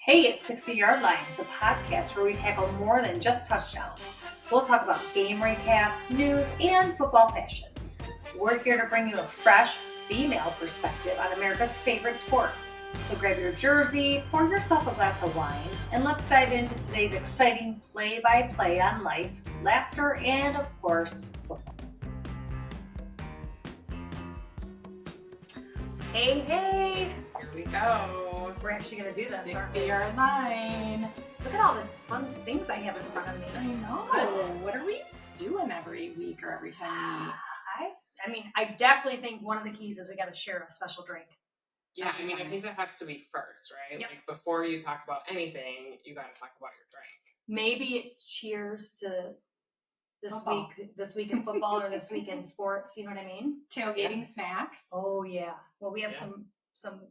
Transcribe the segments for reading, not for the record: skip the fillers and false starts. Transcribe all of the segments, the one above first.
Hey, it's 60-Yard Line, the podcast where we tackle more than just touchdowns. We'll talk about game recaps, news, and football fashion. We're here to bring you a fresh, female perspective on America's favorite sport. So grab your jersey, pour yourself a glass of wine, and let's dive into today's exciting play-by-play on life, laughter, and, of course, football. Hey! Here we go. We're actually going to do this, aren't we? 60-yard line. Look at all the fun things I have in front of me. I know. Goodness. What are we doing every week or every time we meet? I definitely think one of the keys is we got to share a special drink. Yeah, Every I time. think that has to be first, right? Yep. Like, before you talk about anything, you got to talk about your drink. Maybe it's cheers to Football. this week in football or this week in sports. You know what I mean? Tailgating snacks. Oh yeah. Well, we have Yeah. some Some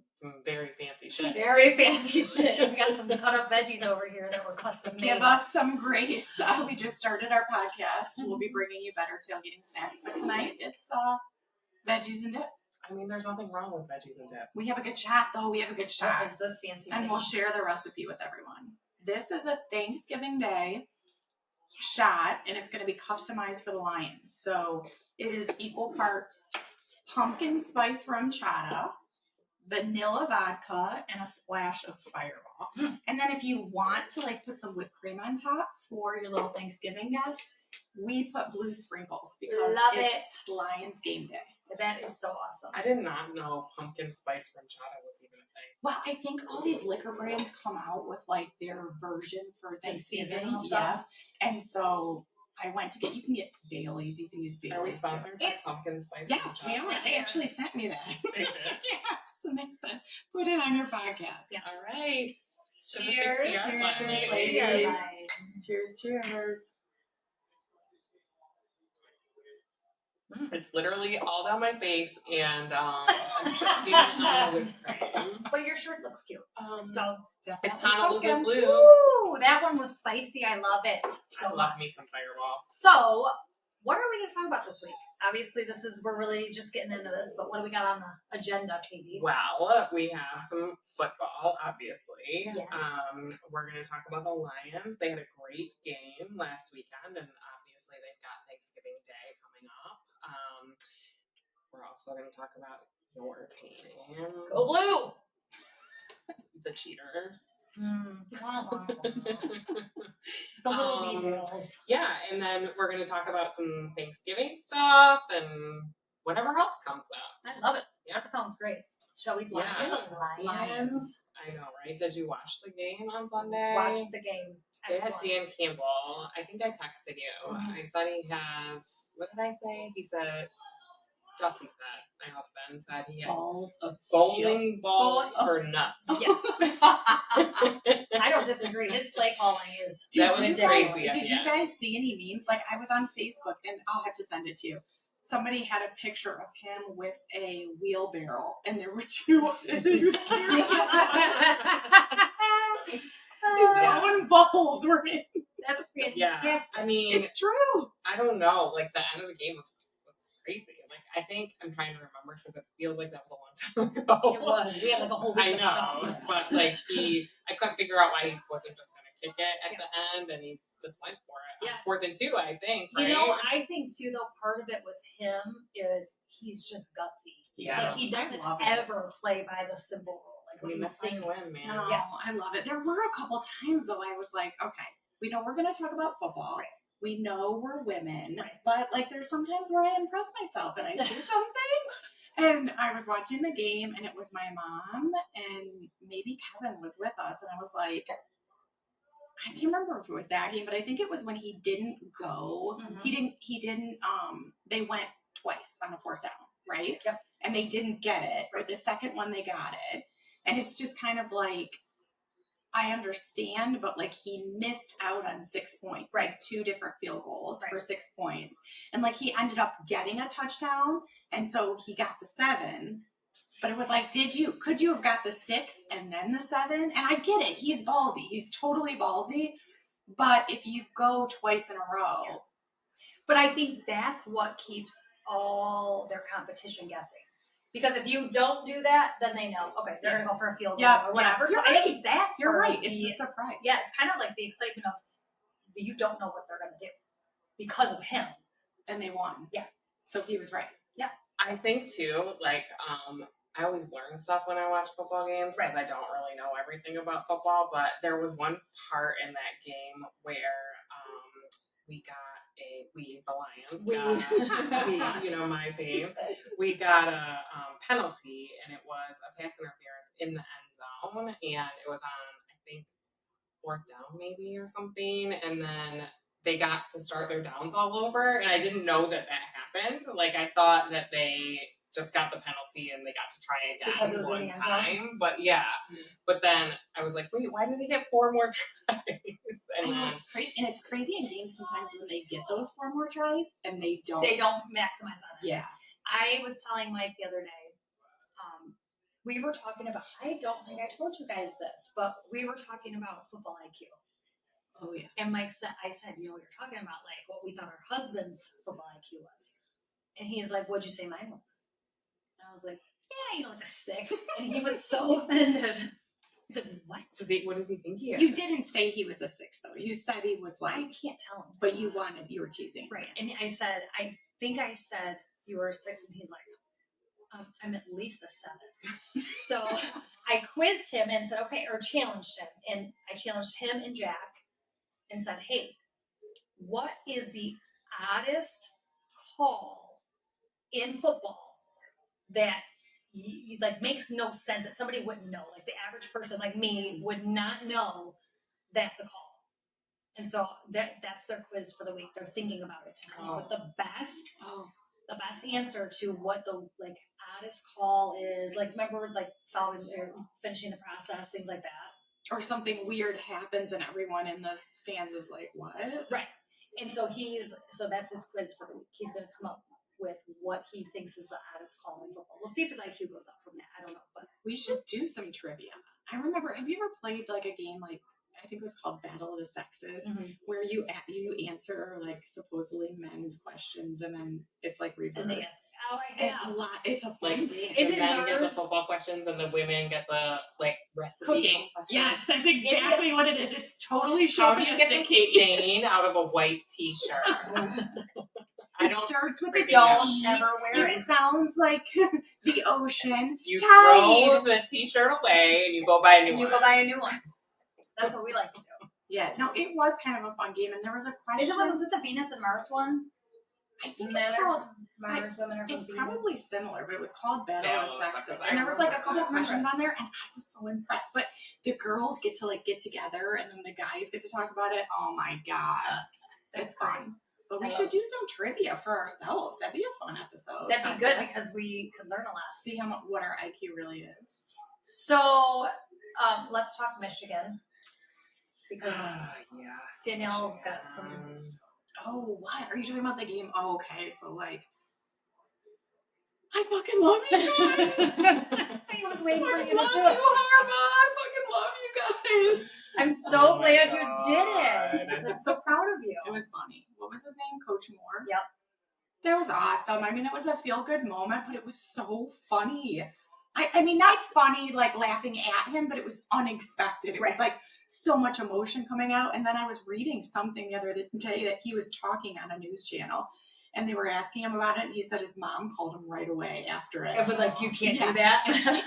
very fancy shit. very fancy shit. We got some cut up veggies over here that were custom made. Give us some grace. We just started our podcast. We'll be bringing you better tailgating snacks. But tonight it's veggies and dip. I mean, there's nothing wrong with veggies and dip. We have a good shot though. We have a good shot. What is this fancy? And thing? we'll share the recipe with everyone. This is a Thanksgiving Day shot, and it's going to be customized for the Lions. So it is equal parts pumpkin spice rum chata, vanilla vodka, and a splash of Fireball. And then if you want to put some whipped cream on top for your little Thanksgiving guests, we put blue sprinkles because Love it's Lions game day. That is so awesome. I did not know pumpkin spice ranchada was even a thing. Well, I think all these liquor brands come out with their version for Thanksgiving. seasonal Yeah. stuff. And so I went to you can get Baileys, you can use Are we Baileys. too. sponsored by It's- pumpkin spice Yes, we ranchada? are. They actually sent me that. They did? Yes. And they said, put it on your podcast. Yeah. All right. To the Cheers. 60-yard line, Cheers, ladies. ladies. Cheers, cheers. It's literally all down my face, and I'm choking on the whipped cream. But your shirt looks cute. So It's Honolulu blue. Ooh, that one was spicy. I love it so I love much. me some Fireball. So, what are we going to talk about this week? Obviously, we're really just getting into this, but what do we got on the agenda, Katie? Well, we have some football, obviously. Yes. We're going to talk about the Lions. They had a great game last weekend, and obviously they've got Thanksgiving Day coming up. We're also going to talk about your team. Go blue! The cheaters. The little details. Yeah, and then we're going to talk about some Thanksgiving stuff and whatever else comes up. I love it. Yeah. That sounds great. Shall we start Yeah. with the Lions? I know, right? Did you watch the game on Sunday? Watch the game. They had Excellent. Dan Campbell. I think I texted you. Mhm. I said he has, what did I say? He said, Dusty said, my husband said he had Balls of steel. bowling balls Balls- for nuts. Yes. I don't disagree. His play calling is Dude, That was did you crazy guys- at Did the you end. guys see any memes? I was on Facebook, and I'll have to send it to you. Somebody had a picture of him with a wheelbarrow, and there were two. He was carrying his own balls were in. That's Yeah, fantastic. I mean, It's true. I don't know. Like, the end of the game was crazy. Like, I think I'm trying to remember because it feels like that was a long time ago. It was. We had a whole week I of know, stuff. but I couldn't figure out why he wasn't just going to kick it at the end, and he just went for it. Yeah. 4th and 2, I think. Right? You know, I think too, though, part of it with him is he's just gutsy. Yeah. Like, he doesn't I love it. ever play by the simple rule. Like, I mean, when that's how you you think, win, man. No, Yeah. I love it. There were a couple times though I was like, okay, we know we're going to talk about football. Right. We know we're women, Right. but there's sometimes where I impress myself and I say something. And I was watching the game, and it was my mom, and maybe Kevin was with us, and I was like, I can't remember if it was that game, but I think it was when he didn't go. Mhm. He didn't. They went twice on the 4th down, right? Yep. And they didn't get it. Or the second one they got it, and it's just kind of like, I understand, but he missed out on 6 points, Right. 2 different field goals Right. for 6 points, and he ended up getting a touchdown, and so he got the 7. But it was could you have got the 6 and then the 7? And I get it, he's ballsy, he's totally ballsy, but if you go twice in a row, Yeah. But I think that's what keeps all their competition guessing. Because if you don't do that, then they know, okay, they're going to go for a field goal or whatever. You're So I think that's You're part right. of It's the surprise. Yeah, it's kind of like the excitement of you don't know what they're going to do because of him. And they won. Yeah. So he was right. Yeah. I think too, like, I always learn stuff when I watch football games because I don't really know everything about football. But there was one part in that game where the Lions, my team, we got a penalty, and it was a pass interference in the end zone, and it was on, I think, 4th down maybe or something, and then they got to start their downs all over, and I didn't know that happened. Like, I thought that they just got the penalty and they got to try again because it was one in the time. But yeah, but then I was like, wait, why did they get 4 more tries? And it's crazy. And it's crazy in games sometimes when they get those 4 more tries and they don't maximize on it. Yeah. I was telling Mike the other day, we were talking about, I don't think I told you guys this, but we were talking about football IQ. Oh yeah. And Mike said, we were talking about like what we thought our husband's football IQ was. And he's like, what'd you say mine was? And I was like, yeah, like a 6. And he was so offended. He's like, what? What does he think he is? You didn't say he was a 6 though. You said he was like, I can't tell him. But you were teasing. Right. And I said, I think I said you were a 6, and he's like, I'm at least a 7. So I quizzed him and said, okay, or challenged him. And I challenged him and Jack and said, hey, what is the oddest call in football that you like makes no sense, that somebody wouldn't know? Like the average person like me would not know that's a call. And so that's their quiz for the week. They're thinking about it to come up with the best answer to what the like oddest call is. Like remember like following or finishing the process, things like that. Or something weird happens and everyone in the stands is like, what? Right. And so that's his quiz for the week. He's gonna come up with what he thinks is the oddest call in football. We'll see if his IQ goes up from that. I don't know, but we should do some trivia. I remember, have you ever played like a game like I think it was called Battle of the Sexes, where you answer like supposedly men's questions and then it's like reverse. It's a fun game. The men get the football questions and the women get the like recipe cooking questions. Yes, that's exactly what it is. It's totally How do you get the stain out of a white t-shirt? It starts with a don't T. ever wear it. It sounds like the ocean. You throw the t-shirt away and you go buy a new one. That's what we like to do. Yeah, no, it was kind of a fun game, and there was a question. Was it the Venus and Mars one? I think it's called Mars, women are. It's probably similar, but it was called Battle of the Sexes, and there was like a couple questions on there, and I was so impressed. But the girls get to like get together, and then the guys get to talk about it. Oh my god, it's fun. But we should do some trivia for ourselves. That'd be a fun episode. That'd be good because we could learn a lot. See what our IQ really is. So, let's talk Michigan. Because Danielle's got some. Oh, what? Are you talking about the game? Oh, okay. So, like, I fucking love you guys. I was waiting for you to do it. I fucking love you guys. I'm so glad you did it. I'm so proud of you. It was funny. What was his name? Coach Moore? Yep. That was awesome. I mean, it was a feel-good moment, but it was so funny. I mean, not funny, like laughing at him, but it was unexpected. It was like so much emotion coming out. And then I was reading something the other day that he was talking on a news channel, and they were asking him about it. And he said his mom called him right away after it. It was like, you can't do that.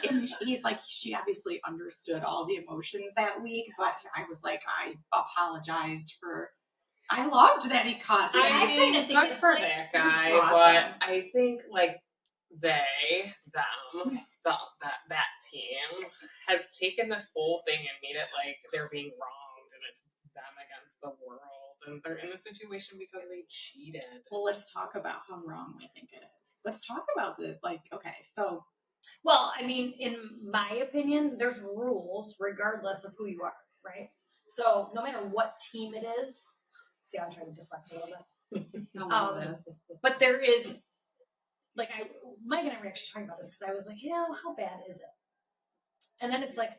And he's like, she obviously understood all the emotions that week, but I was like, I apologized for. I loved that he cussed. I mean, good for that guy, awesome. But I think like that team has taken this whole thing and made it like they're being wronged and it's them against the world and they're in a situation because they cheated. Well, let's talk about how wrong we think it is. Let's talk about Well, I mean, in my opinion, there's rules regardless of who you are, right? So no matter what team it is, see, I'm trying to deflect a little bit. I love this. But there is, like, Mike and I were actually talking about this because I was like, how bad is it? And then it's like,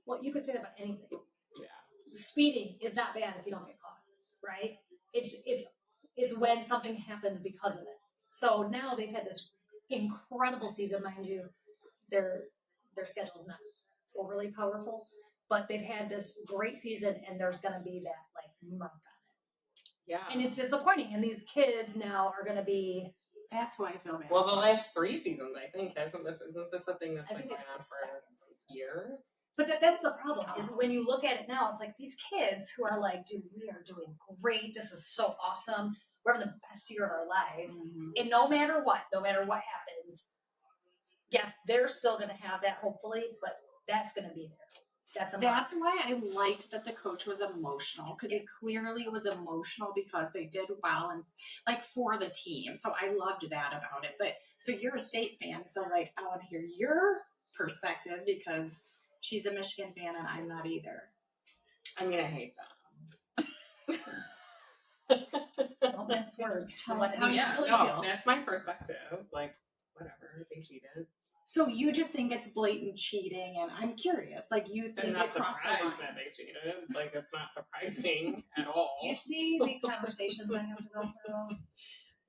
well, you could say that about anything. Yeah. Speeding is not bad if you don't get caught, right? It's when something happens because of it. So now they've had this incredible season, mind you. their schedule's not overly powerful, but they've had this great season, and there's going to be that like mark on Yeah. it, and it's disappointing. And these kids now are going to be. That's why I feel bad. Well, the last 3 seasons, I think, isn't this a thing that's I been think going it's on the for years? But that's the problem, is when you look at it now, it's like these kids who are like, dude, we are doing great. This is so awesome. We're having the best year of our lives. Mm-hmm. And no matter what happens, yes, they're still going to have that, hopefully, but that's going to be there. That's why I liked that the coach was emotional, because he clearly was emotional because they did well and like for the team. So I loved that about it. But so you're a State fan, so like I want to hear your perspective, because she's a Michigan fan and I'm not either. I mean, I hate them. Don't mince words. Tell us how you really feel. That's my perspective. Like, whatever, they cheated. So you just think it's blatant cheating, and I'm curious. Like, you think it crossed the line? That they cheated. Like, it's not surprising at all. Do you see these conversations I have to go through?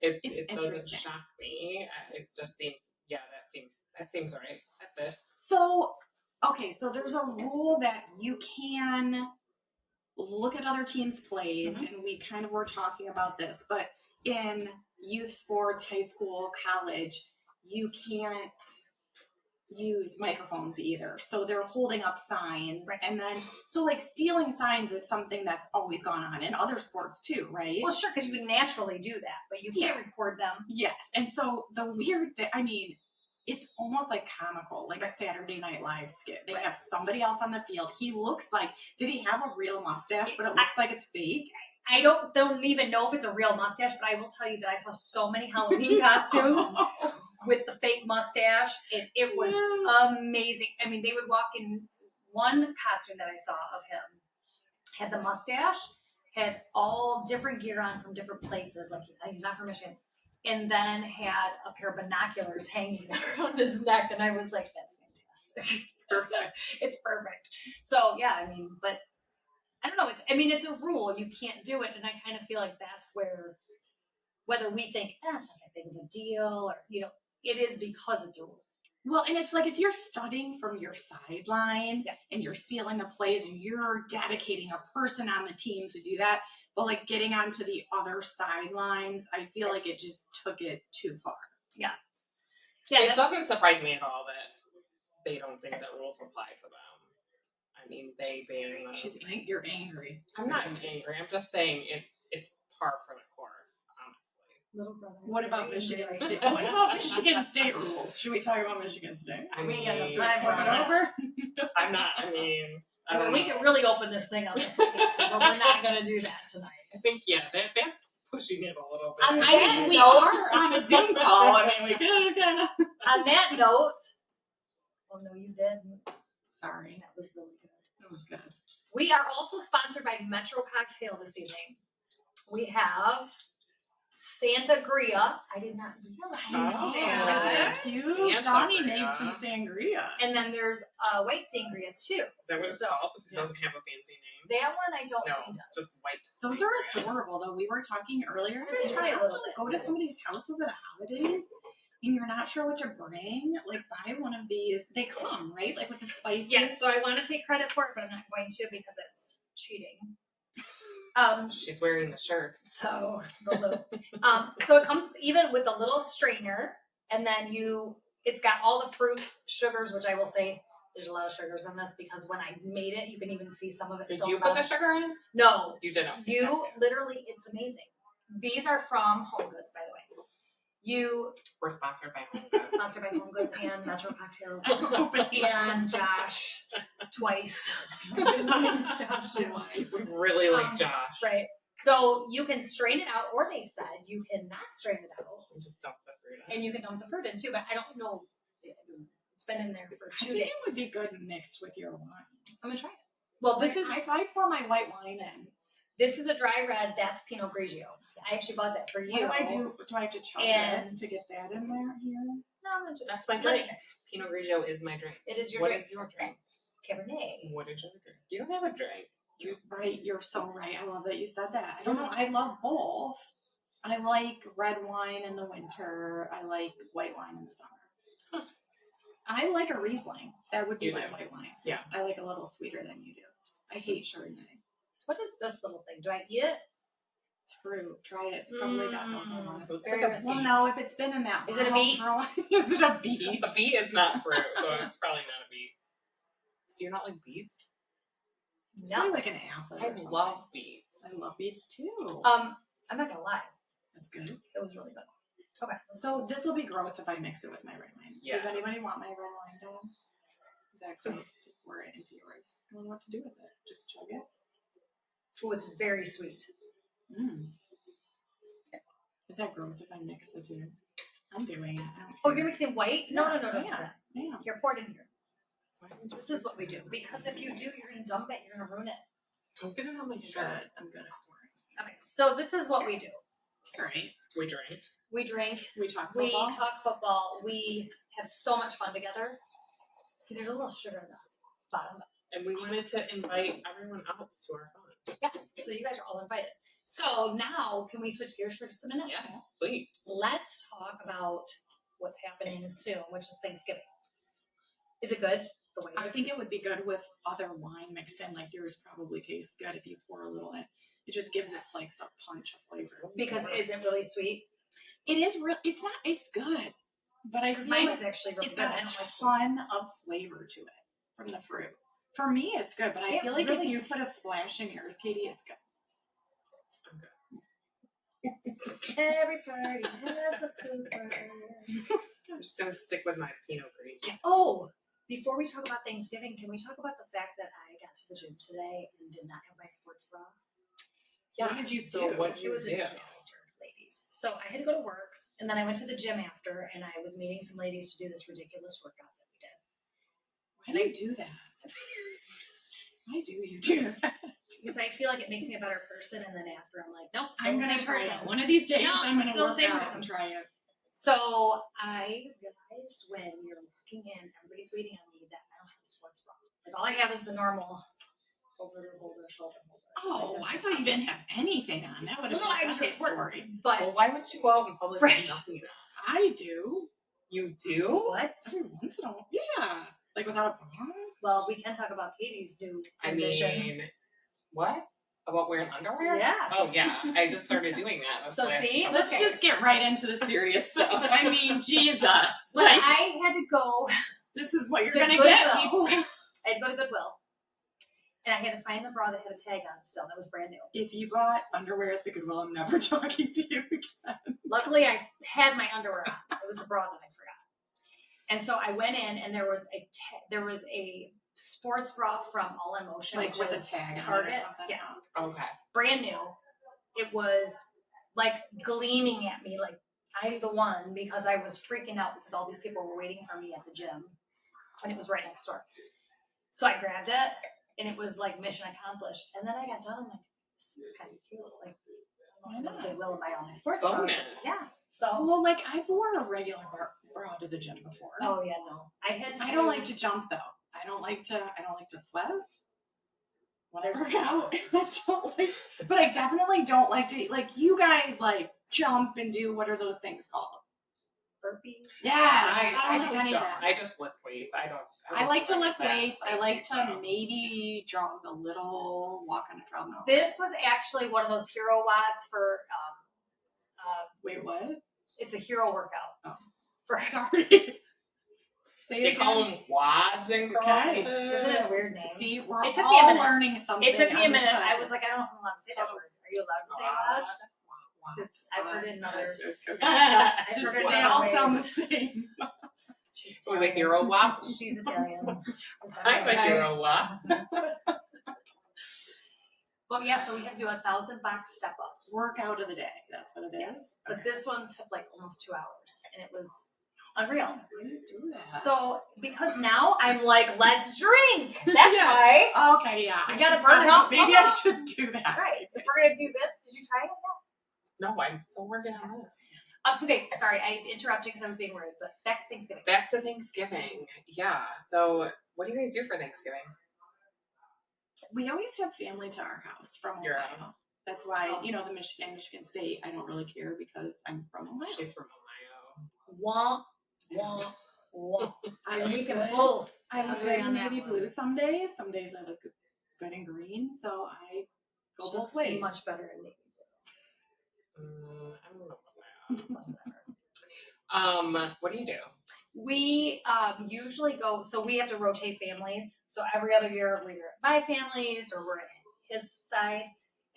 It doesn't shock me. It just seems, that seems right. That fits. So, okay, so there's a rule that you can look at other teams' plays, and we kind of were talking about this, but in youth sports, high school, college, you can't use microphones either. So they're holding up signs. Right. And then, so like stealing signs is something that's always gone on in other sports too, right? Well, sure, because you can naturally do that, but you can't record them. Yes. And so the weird thing, I mean, it's almost like comical, like a Saturday Night Live skit. They have somebody else on the field. He looks like, did he have a real mustache? But it looks like it's fake. I don't even know if it's a real mustache, but I will tell you that I saw so many Halloween costumes with the fake mustache. It was amazing. I mean, they would walk in. One costume that I saw of him had the mustache, had all different gear on from different places. Like, he's not from Michigan. And then had a pair of binoculars hanging around his neck. And I was like, that's fantastic. It's perfect. It's perfect. So, yeah, I mean, but I don't know. It's a rule. You can't do it. And I kind of feel like that's where, whether we think, that's not that big of a deal, or, it is because it's a rule. Well, and it's like if you're studying from your sideline and you're stealing the plays and you're dedicating a person on the team to do that, but like getting onto the other sidelines, I feel like it just took it too far. Yeah. It doesn't surprise me at all that they don't think that rules apply to them. I mean, you're angry. I'm not angry. I'm just saying it's par for the course, honestly. Little brother. What about Michigan State? What about Michigan State rules? Should we talk about Michigan State? I mean, over. I'm not. I mean, we could really open this thing up, but we're not going to do that tonight. I think that's pushing it a little bit. We are on a Zoom call. I mean, we could kind of. On that note, oh no, you did. Sorry, that was really good. That was good. We are also sponsored by Metro Cocktail this evening. We have Sangria. I did not realize that. Cute. Donnie made some sangria. And then there's white sangria too. Is that what it's called? It doesn't have a fancy name. That one I don't think does. Just white. Those are adorable though. We were talking earlier. If you have to go to somebody's house over the holidays and you're not sure what to bring, like buy one of these. They come, right? Like with the spices. Yes, so I want to take credit for it, but I'm not going to because it's cheating. She's wearing the shirt. So it comes even with a little strainer, and then it's got all the fruits, sugars, which I will say there's a lot of sugars in this because when I made it, you can even see some of it. Did you put the sugar in? No, you didn't. Literally, it's amazing. These are from Home Goods, by the way. We're sponsored by Home Goods. Sponsored by Home Goods and Metro Cocktail and Josh twice. Mine's Josh too. We really like Josh. Right. So you can strain it out, or they said you can not strain it out. And just dump the fruit in. And you can dump the fruit in too, but I don't know. It's been in there for 2 days. I think it would be good mixed with your wine. I'm gonna try it. Well, if I pour my white wine in. This is a dry red. That's Pinot Grigio. I actually bought that for you. What do? Do I have to chug this to get that in there here? No, that's my drink. Pinot Grigio is my drink. It is your drink. What is your drink? Cabernet. What is your drink? You don't have a drink. You're right. You're so right. I love that you said that. I don't know. I love both. I like red wine in the winter. I like white wine in the summer. I like a Riesling. That would be You my do. white wine. Yeah. I like a little sweeter than you do. I hate Chardonnay. What is this little thing? Do I eat it? It's fruit. Try it. It's probably got alcohol on it. Looks Very like a risky. Well, beet. no, if it's been in that Is it a bottle beet? for a while- Is it a beet? A beet is not fruit, so it's probably not a beet. Do you not like beets? It's No. probably like an apple I or something. love beets. I love beets too. I'm not gonna lie. That's good. It was really good. Okay. So this will be gross if I mix it with my red wine. Yeah. Does anybody want my red wine done? Is that gross to pour it into yours? I don't know what to do with it. Just chug it. Oh, it's very sweet. Mm. Is that gross if I mix the two? I'm doing it. I don't Oh, care. you're mixing white? No, Yeah, don't do yeah. that. Yeah. Here, pour it in here. Why would you This is what we do. Because if you do, you're gonna dump it. You're gonna ruin it. I'm good on my I'm shirt. good. I'm good at pouring. Okay. So this is what we do. All right. We drink. We drink. We talk We football. talk football. We have so much fun together. See, there's a little sugar in the bottom. And we wanted to invite everyone else to our fun. Yes. So you guys are all invited. So now, can we switch gears for just a minute? Yes, please. Let's talk about what's happening soon, which is Thanksgiving. Is it good? The way I think it would be good with other wine mixed in. Like yours probably tastes good if you pour a little in. It just gives it like some punch of flavor. because is it really sweet? It is real. It's not. It's good, but I Because feel mine like is actually really it's good. got I a don't like sweet. ton of flavor to it from the fruit. For me, it's good, but I It feel like really if you does. put a splash in yours, Katie, it's good. Every party has a pooper. I'm just going to stick with my Pinot Grigio. Oh, before we talk about Thanksgiving, can we talk about the fact that I got to the gym today and did not have my sports bra? Yeah. What did you So do? what did It you was a do? disaster, ladies. So I had to go to work, and then I went to the gym after, and I was meeting some ladies to do this ridiculous workout that we did. Why do you do that? Why do you do that? Because I feel like it makes me a better person, and then after I'm like, nope, still I'm the gonna same try person. it. One of these days, No, I'm gonna still the work same out person. and try it. So I realized when you're walking in, everybody's waiting on me that I don't have a sports bra. Like all I have is the normal over holder, shoulder holder. Oh, Like, this I is thought you nothing. didn't have anything on. That would have No, I been a was better at work. story. But Well, why would you go out in public Right. with nothing on? I do. You do? what? Every once in a while. Yeah. Like without a bra? Well, we can talk about Katie's new I ambition. mean, what? About wearing underwear? Yeah. Oh, yeah. I just started doing that. That's So the last see, couple Let's Okay. just get right into the serious stuff. I mean, Jesus. But Like, I had to go. this is what you're to going to get, Goodwill. people. I had to go to Goodwill, and I had to find the bra that had a tag on it still. That was brand new. If you bought underwear at the Goodwill, I'm never talking to you again. Luckily, I had my underwear on. It was the bra that I forgot. And so I went in, and there was a sports bra from All in Motion, Like which with a is tag on it or Target. something. Yeah, Okay. brand new. It was like gleaming at me, like I'm the one, because I was freaking out because all these people were waiting for me at the gym, and it was right next door. So I grabbed it, and it was like mission accomplished. And then I got done. I'm like, this is kind of cute. Like, I don't know if they will buy all my sports bras. Bonus. Yeah. So. Well, like, I've wore a regular bra to the gym before. Oh yeah, no. I don't like to jump, though. I don't like to sweat. Whatever. I don't like, but I definitely don't like to, like, you guys, like, jump and do, what are those things called? burpees. Yes. I don't like just any of jump. that. I just lift weights. I I like to do lift that. weights. I like to Yeah. maybe jog a little, walk on a treadmill. This was actually one of those hero wads for Wait, what? it's a hero workout. Oh. For Sorry. Say They it call again. them wads in Okay. CrossFit. Isn't it a weird name? See, we're It took all me a minute. learning something. It took me a on this minute. I podcast. was like, I don't know if I'm allowed to say that word. Are you allowed to say wad? Because I've heard it in other. I've Just, heard it in they other all ways. sound the same. She's With a hero wad. She's Italian. I'm a hero wad. Well, yeah, so we had to do 1,000 box step ups. Workout of the day. That's what it is. Yes. But this one took like almost 2 hours, and it was unreal. Why do you do that? So because now I'm like, let's drink. That's Yes. why. Okay, yeah. You I gotta should burn it probably- off Maybe I somehow. should do that. Right. If we're gonna do this, did you try it? No, I'm still working on it. So okay, sorry, I interrupted because I was being rude, but back to Thanksgiving. Back to Thanksgiving. Yeah. So, what do you guys do for Thanksgiving? We always have family to our house from Your Ohio. house. That's why, Oh. you know, the Michigan State, I don't really care because I'm from Ohio. She's from Ohio. Wah, wah. Wow. I We look can good. both. I look agree good on in that navy one. blue some days. Some days I look good in green. So I go She both looks ways. much better in navy I don't know about that. What do you do? We usually go, so we have to rotate families. So every other year we're either at my family's or we're at his side.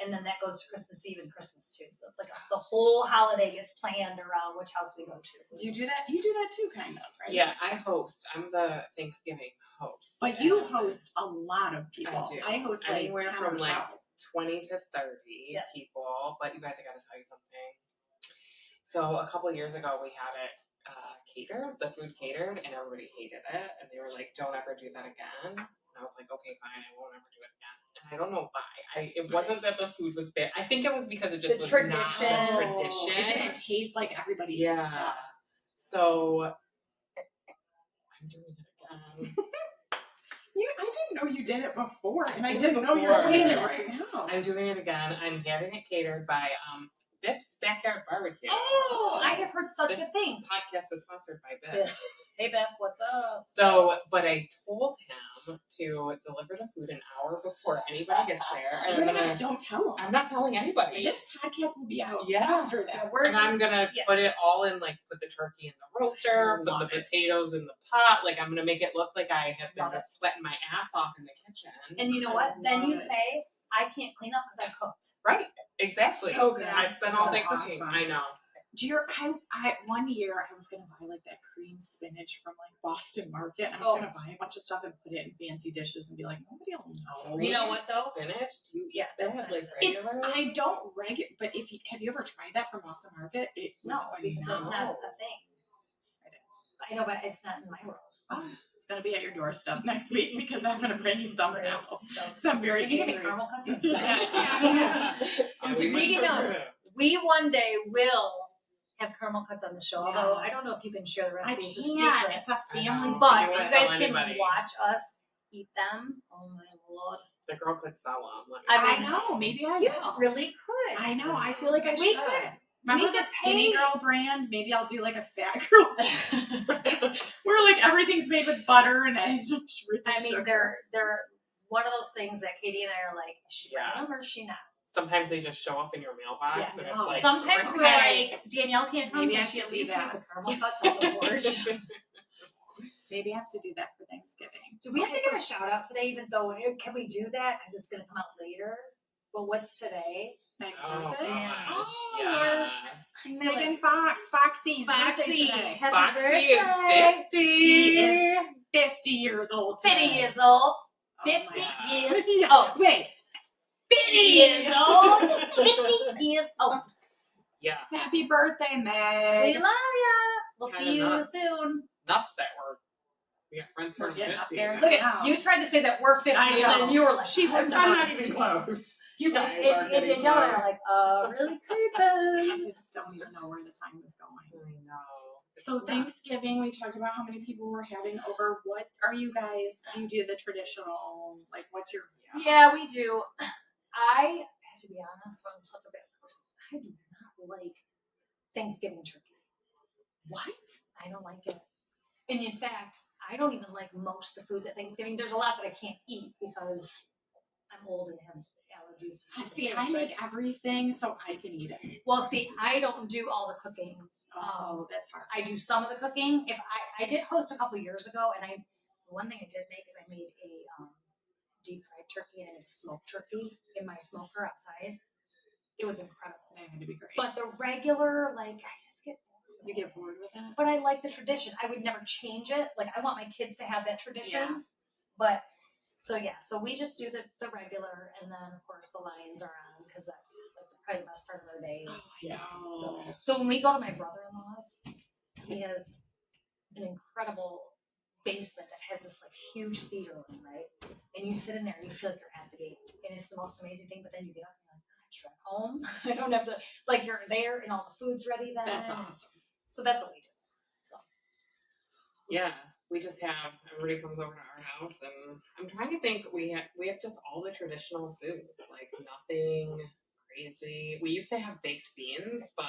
And then that goes to Christmas Eve and Christmas too. So it's like the whole holiday gets planned around which house we go to. Do you do that? You do that too, kind of, right? Yeah, I host. I'm the Thanksgiving host. But you host a lot of people. I do. I host like anywhere 10 from or like 12. 20 to 30 people. But you guys, I got to tell you something. So a couple years ago, we had it catered, the food catered, and everybody hated it. And they were like, "Don't ever do that again." And I was like, "Okay, fine, I won't ever do it again." And I don't know why. It wasn't that the food was bad. I think it was because it just was not a tradition. It didn't taste like everybody's stuff. So I'm doing it again. I didn't know you did it before, and I did it didn't know you're before. doing it right now. I'm doing it again. I'm having it catered by Biff's Backyard Barbecue. Oh, I have heard such This good things. podcast is sponsored by Biff. Yes. Hey Beth, what's up? So, but I told him to deliver the food an hour before anybody gets there. And Don't tell them. I'm not telling anybody. This podcast will be out Yeah. after that. And I'm gonna put it all in, like, put the turkey in the roaster, put the potatoes in the pot. Like, I'm gonna make it look like I have been just sweating my ass off in the kitchen. And you know what? Then you say, I can't clean up because I cooked. Right. Exactly. So good. I spent all day Awesome. cooking. I know. I one year I was gonna buy like that cream spinach from like Boston Market. I was gonna buy a bunch of stuff and put it in fancy dishes and be like, nobody will know. You know what though? Spinach? Do you eat that's that, not like good. regular? I don't but have you ever tried that from Boston Market? No, because that's not a thing. It is. I know, but it's not in my world. Oh, it's gonna be at your doorstep next week because I'm gonna bring you some now. So I'm very Can you give me angry. caramel cuts and Yes, And we speaking must of, prove it. we one day will have caramel cuts on the show. Although I Yes. don't know if you can share the I recipe. It's a can't. secret. It's a family know. But I you wouldn't guys tell can anybody. watch us eat them. Oh my lord! The girl could sell them. I know. Maybe I You will. really could. I know. I feel like I We should. could. Remember we the could Skinny pay- Girl brand? Maybe I'll do like a fat girl. Where like everything's made with butter and eggs and I mean, sugar. they're one of those things that Katie and I are like, is she Yeah. bringing them or is she not? Sometimes they just show up in your mailbox. Yeah. And No. it's like, Sometimes we're okay. like, Danielle can't come. Maybe I Can she should at do least that. make the caramel cuts on the porch? Maybe I have to do that for Thanksgiving. Do we have to give a shout out today, even though can we do that? Because it's going to come out later. But what's today? Meg's Oh, birthday? gosh. Oh, Yes. Megan Foxy's birthday today. Happy Foxy birthday. is 50. She is 50 years old today. 50 years old. Oh my 50 God. years. Yeah. Oh, Wait. 50 years old. 50 years old. Yeah. Happy birthday, Meg. We love ya. We'll Kinda see you nuts. soon. Nuts that we got friends We're from getting 50. up there. Look at Wow. you tried to say that we're 50 I and know. then you were like, I'm not even close. You guys are and getting Danielle and I close. are like, really I creepy. just don't even know where the time is going. I know. So Thanksgiving, we talked about how many people we're having over. What are you guys? Do you do the traditional? Like, what's your? Yeah, we do. I have to be honest, I'm such a bad person. I do not like Thanksgiving turkey. What? I don't like it. And in fact, I don't even like most of the foods at Thanksgiving. There's a lot that I can't eat because I'm old and have allergies. To certain See, things, I right? make everything so I can eat it. Well, see, I don't do all the cooking. Oh, that's hard. I do some of the cooking. If I did host a couple years ago, and one thing I did make is I made a deep fried turkey and I made a smoked turkey in my smoker outside. It was incredible. That had to be great. But the regular, like, I just get bored. You get bored with that? But I like the tradition. I would never change it. Like, I want my kids to have that tradition. Yeah. But so we just do the regular, and then of course the Lions are on because that's like probably the best part of their day. Oh, I know. So when we go to my brother-in-law's, he has an incredible basement that has this like huge theater room, right? And you sit in there and you feel like you're at the game, and it's the most amazing thing. But then you get up and you're like, I just drive home. I don't have to, like, you're there and all the food's ready then. That's awesome. So that's what we do. So Yeah, we just have everybody comes over to our house, and I'm trying to think. We have just all the traditional foods, like nothing crazy. We used to have baked beans, but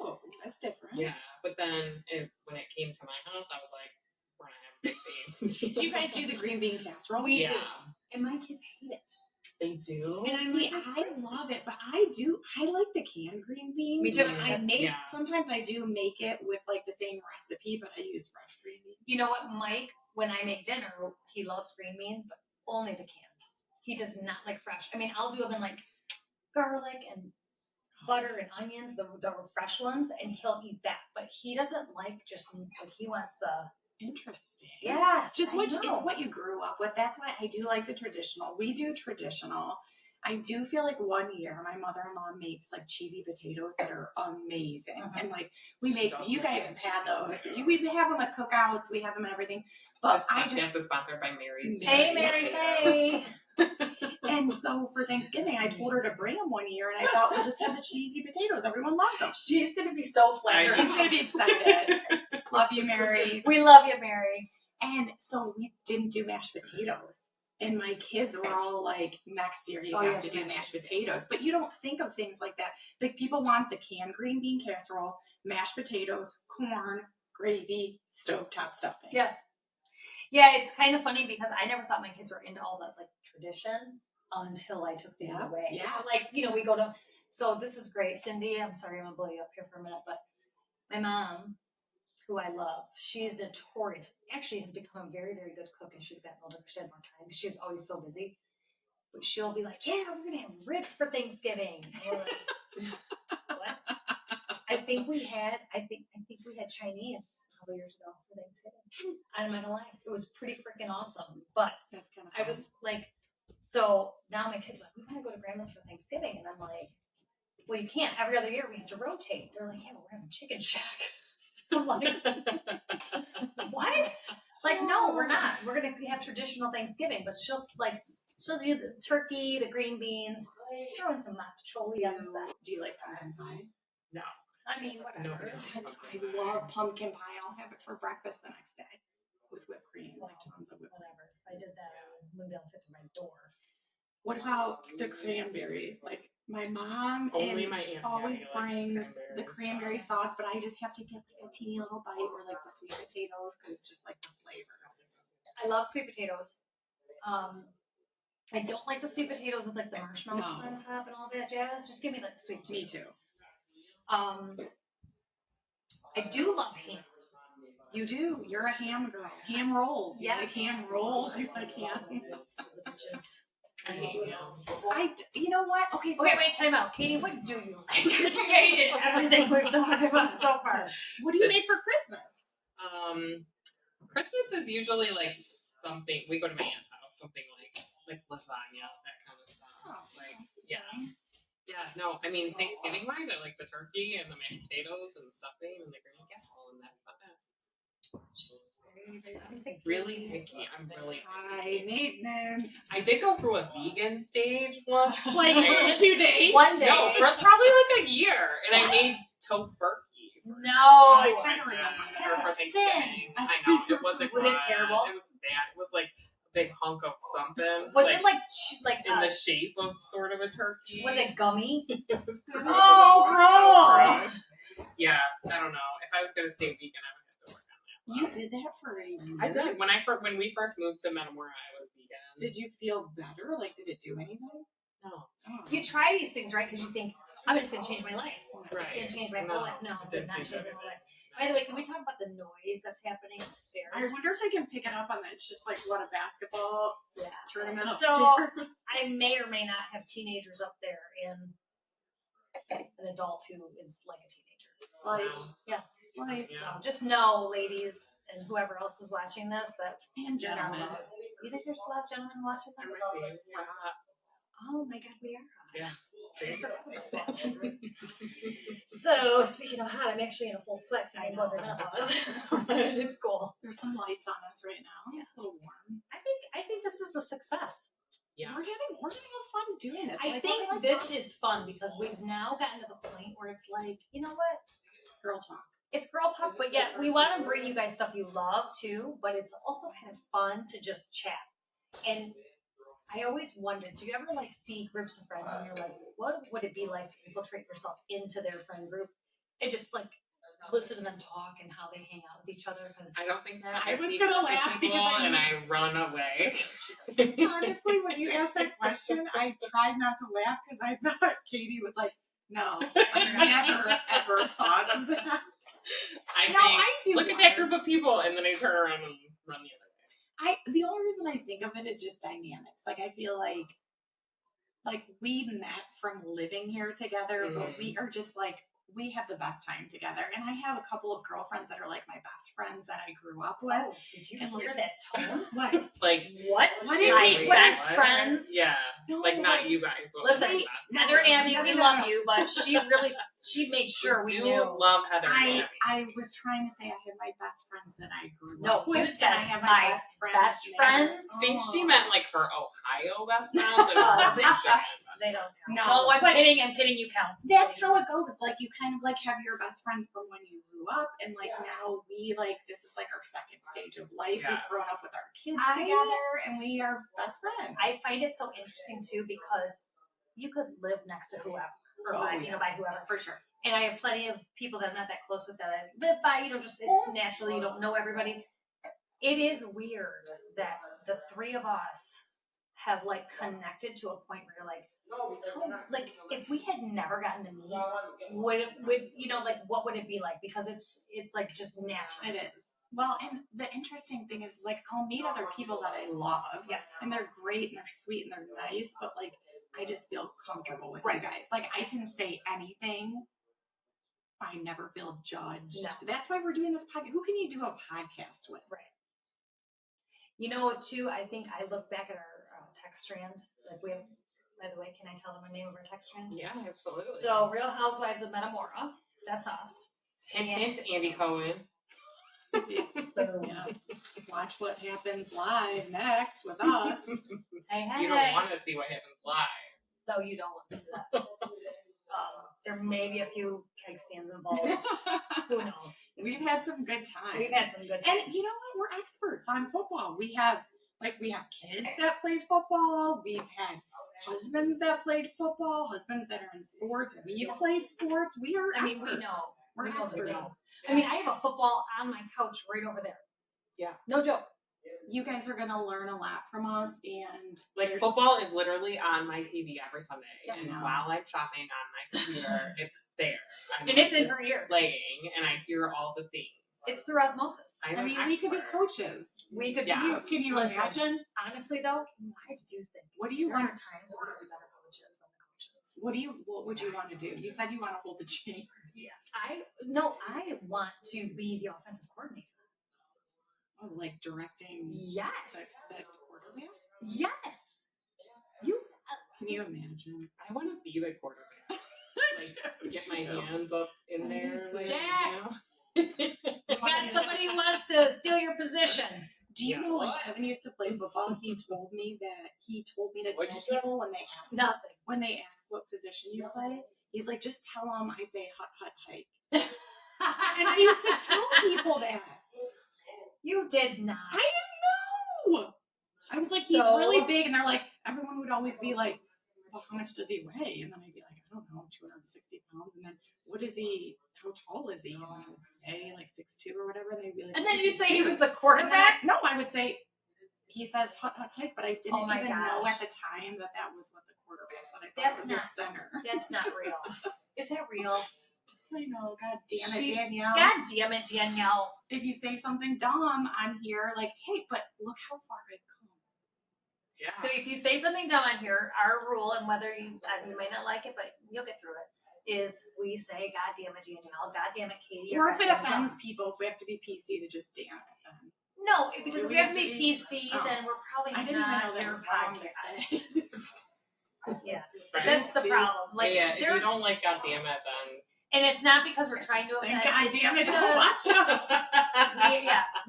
Oh, that's different. yeah, but then when it came to my house, I was like, we're not having baked beans. Do you guys do the green bean casserole? We yeah. do. And my kids hate it. They do. And I love it, but I like the canned green beans. Me too. Sometimes I do make it with like the same recipe, but I use fresh green beans. You know what, Mike, when I make dinner, he loves green beans, but only the canned. He does not like fresh. I mean, I'll do them in like garlic and butter and onions, the fresh ones, and he'll eat that. But he doesn't like just like he wants the interesting. Yes. Just it's what you grew up with. That's why I do like the traditional. We do traditional. I do feel like one year my mother-in-law makes like cheesy potatoes that are amazing. And like we make, you guys have had those. We have them at cookouts. We have them at everything. But this podcast is sponsored by Mary's. Hey, Mary, hey. And so for Thanksgiving, I told her to bring them one year, and I thought we'll just have the cheesy potatoes. Everyone loves them. She's going to be so flattered. She's going to be excited. Love you, Mary. We love you, Mary. And so we didn't do mashed potatoes. And my kids were all like, next year you have to do mashed potatoes. But you don't think of things like that. Like people want the canned green bean casserole, mashed potatoes, corn, gravy, stovetop stuffing. Yeah. Yeah, it's kind of funny because I never thought my kids were into all that like tradition until I took these away. Yeah. Like, you know, we go to, so this is great. Cindy, I'm sorry, I'm going to blow you up here for a minute, but my mom, who I love, she's notorious. Actually has become a very, very good cook as she's gotten older because she had more time because she was always so busy. But she'll be like, yeah, we're going to have ribs for Thanksgiving. And we're like, what? I think we had Chinese a couple years ago for Thanksgiving. I'm not gonna lie, it was pretty freaking awesome. But that's kind of fun. I was like, so now my kids are like, we want to go to grandma's for Thanksgiving, and I'm like, well, you can't. Every other year we have to rotate. They're like, yeah, but we're having Chicken Shack. I'm like, what? Like, no, we're not. We're gonna have traditional Thanksgiving, but she'll do the turkey, the green beans, throw in some masticcioli on the side. Do you like pumpkin pie? No. I mean, whatever. I love pumpkin pie. I'll have it for breakfast the next day with whipped cream. Like tons of whatever. If I did that, I wouldn't be able to fit through my door. What about the cranberry? Like my mom my aunt always brings the cranberry sauce. sauce, but I just have to get like a teeny little bite, or like the sweet potatoes because it's just like the flavors. I love sweet potatoes. I don't like the sweet potatoes with like the marshmallows on top and all that jazz. Just give me like the sweet potatoes. Me too. I do love ham. You do. You're a ham girl. Ham rolls. You like ham rolls. You like ham. I hate ham. You know what? Okay, so wait, time out. Katie, what do you like? Because you hated everything we've talked about so far. What do you make for Christmas? Christmas is usually like something, we go to my aunt's house, something like lasagna, that kind of stuff. Oh, yeah. Yeah, no, I mean, Thanksgiving-wise, I like the turkey and the mashed potatoes and the stuffing and the green casserole, and that's about that. Really picky. I'm really high maintenance. I did go through a vegan stage once. Like for 2 days? One day. No, for probably like a year. And I made tofurkey. No. I kind of remember that. That's a sin. I know. It wasn't Was it terrible? It was bad. It was like a big hunk of something. Was it like in the shape of sort of a turkey? Was it gummy? It was gross. Oh, gross. Yeah, I don't know. If I was going to stay vegan, I would have to work on that. You did that for a year? I did. When we first moved to Metamora, I was vegan. Did you feel better? Like, did it do anything? No. Oh. You try these things, right? Because you think, I'm just going to change my life. Right. It's going to change my whole life. No, it did not change my whole life. By the way, can we talk about the noise that's happening upstairs? I wonder if I can pick it up on that. It's just like, what, a basketball tournament so, upstairs? I may or may not have teenagers up there and an adult who is like a teenager. So just know, ladies, and whoever else is watching this, that and gentlemen. You think there's a lot of gentlemen watching this? Oh my God, we are hot. Yeah. So speaking of hot, I'm actually in a full sweat. So I know they're not us. It's cool. There's some lights on us right now. It's a little warm. I think this is a success. Yeah. We're having fun doing this. I think this is fun because we've now gotten to the point where it's like, you know what? Girl talk. It's girl talk, but yet we want to bring you guys stuff you love too, but it's also kind of fun to just chat. And I always wondered, do you ever like see groups of friends and you're like, what would it be like to infiltrate yourself into their friend group and just like listen to them talk and how they hang out with each other. Because I don't think that. I was gonna laugh because I run away. honestly, when you asked that question, I tried not to laugh because I thought Katie was like, "No, I never ever thought of that." I do. Look at that group of people, and then I turn around and run the other way. The only reason I think of it is just dynamics. Like I feel like we met from living here together, but we are just like we have the best time together. And I have a couple of girlfriends that are like my best friends that I grew up with. oh, did you hear that tone? What? Like What? What do you My mean? best What? friends. Yeah, No, like not you guys. But Listen, my best Heather and Abby, No, we no, love no. you, but she made sure we do knew. love Heather. and Abby. I was trying to say I have my best friends that I grew No, up with. you said and I have my my best friends. best friends? I think she meant like her Ohio best friends and her they- Michigan. They don't count. No, I'm but- kidding. I'm kidding. You count. That's how it goes. Like you kind of like have your best friends from when you grew up, and like now we like this is like our second stage of life. Yeah. We've grown up with our kids I- together, and we are best friends. I find it so interesting too because you could live next to whoever, or by whoever. for sure. And I have plenty of people that I'm not that close with that I live by. You know, just it's naturally you don't know everybody. It is weird that the three of us have like connected to a point where you're like, like if we had never gotten to meet, would you know like what would it be like? Because it's like just natural. It is. Well, and the interesting thing is like I'll meet other people that I love, Yeah. and they're great and they're sweet and they're nice, but like I just feel comfortable with Right. you guys. Like I can say anything. I never feel judged. No. That's why we're doing this podcast. Who can you do a podcast with? Right. You know what, too? I think I look back at our text strand. Like we have, by the way, can I tell them the name of our text strand? Yeah, absolutely. So, Real Housewives of Metamora. That's us. hint, hint, Andy Cohen. Boom. Yeah. Watch what happens live next with us. Hey, You don't want to see what happens live. No, you don't want to do that. There may be a few keg stands involved. Who knows? We've had some good times. We've had some good times. And you know what? We're experts on football. We have kids that played football. We've had husbands that played football, husbands that are in sports. We've played sports. We are experts. we know. We're We know the experts. things. I mean, I have a football on my couch right over there. Yeah. No joke. You guys are going to learn a lot from us. And Like there's- football is literally on my TV every Sunday, Yeah. and while I'm shopping on my computer, it's there. And it's in her ear. playing, and I hear all the things. It's through osmosis. I mean, we could be coaches. We could Yeah. be. Can you Listen, imagine? honestly, though, I do think What do you there are want? times where we could be better coaches than the coaches. What would you want to do? You said you want to hold the chain. Yeah. I want to be the offensive coordinator. Oh, like directing Yes. the quarterback? Yes. You. Can you imagine? I want to be the quarterback. Like, get my hands up in there. too. Like, Jack! you You got somebody who wants to steal your position. Do you Yeah, know when what? Kevin used to play football, he told me to What'd tell you say? people when they ask Nothing. what position you play, he's like, just tell them I say hut hut hike. And I used to tell people that. You did not. I didn't know. I was like, he's So- really big, and they're like, everyone would always be like, well, how much does he weigh? And then I'd be like, I don't know, 260 pounds. And then what is he? How tall is he? And I would say like 6'2" or whatever. And they'd be like, And then you'd say he 6'2". was the And then quarterback. I would say, he says hut hut hike, but I didn't Oh my even know gosh. at the time that was what the quarterback said. I thought That's it was not- his center. That's not real. Is that real? I know, God damn it, She's- Danielle. God damn it, Danielle. If you say something dumb on here, like, hey, but look how far I've come. Yeah. So if you say something dumb on here, our rule, and whether you might not like it, but you'll get through it, is we say, God damn it, Danielle. God damn it, Katie. Or if God it damn offends dumb. people, if we have to be PC, to just damn it then. No, because Do if we we have to be PC, Oh. then we're probably I didn't even not know that their was wrong to podcast. say. Yeah, Right. that's the See? problem. Like, yeah, if you there's, don't like God damn it, then and it's not because we're trying to offend. Thank God it's damn it, just- don't watch us.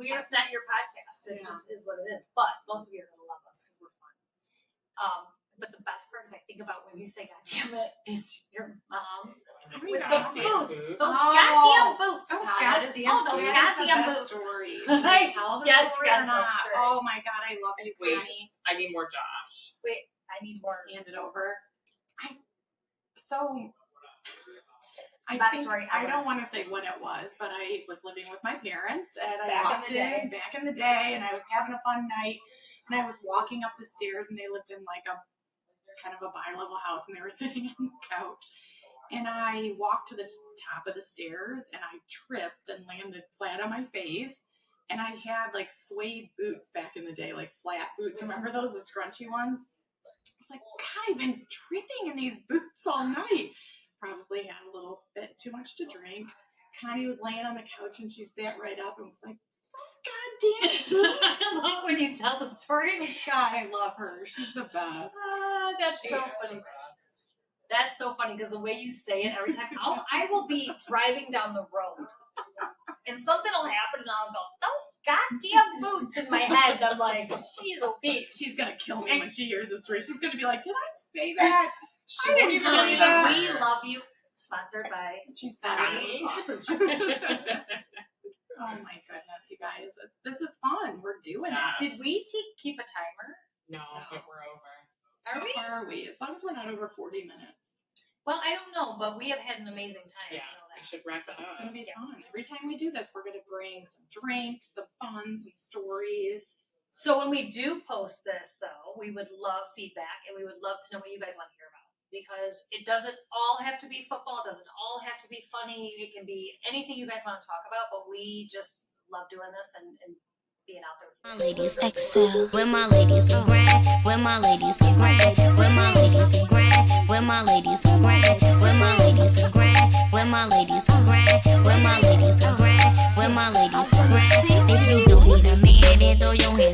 we're just not your podcast. It Yeah. just is what it is. But most of you are gonna love us because we're fun. But the best part is I think about when you say "God damn it" is your mom with the Goddamn boots, those Oh. goddamn boots. Oh, That is all those that's the goddamn best boots. story. Should I Right. tell the Yes, story you or gotta tell the not? story. Oh my God, I love you, wait, Connie. I need more Josh. Wait, I need more. Hand it over. Best story I ever. don't want to say when it was, but I was living with my parents and I Back in walked the day. in back in the day and I was having a fun night and I was walking up the stairs and they lived in like a kind of a bi-level house and they were sitting on the couch. And I walked to the top of the stairs and I tripped and landed flat on my face. And I had like suede boots back in the day, like flat boots. Remember those, the scrunchy ones? I was like, God, I've been tripping in these boots all night. Probably had a little bit too much to drink. Connie was laying on the couch and she sat right up and was like, those goddamn boots. I love when you tell the story. God, I love her. She's the best. That's so funny. That's so funny because the way you say it every time, I will be driving down the road and something will happen and I'll go, those goddamn boots in my head. I'm like, she's obese. She's going to kill me when she hears this story. She's going to be like, did I say that? She I didn't won't say tell you. that. We love you. Sponsored by She said it was awesome. Oh my goodness, you guys. This is fun. We're doing it. Did we keep a timer? No, but we're over. Are How we? far are we? As long as we're not over 40 minutes. Well, I don't know, but we have had an amazing time. Yeah, I know we that. should wrap So it it's up. going to be fun. Every time we do this, we're going to bring some drinks, some fun, some stories. So when we do post this, though, we would love feedback and we would love to know what you guys want to hear about. Because it doesn't all have to be football. It doesn't all have to be funny. It can be anything you guys want to talk about, but we just love doing this and being out there with you. My ladies excel. Where my ladies who grind. Where my ladies who grind. Where my ladies who grind. Where my ladies who grind. Where my ladies who grind. Where my ladies who grind. Where my ladies who grind. Where my ladies who grind. If you don't need a man, then throw your hands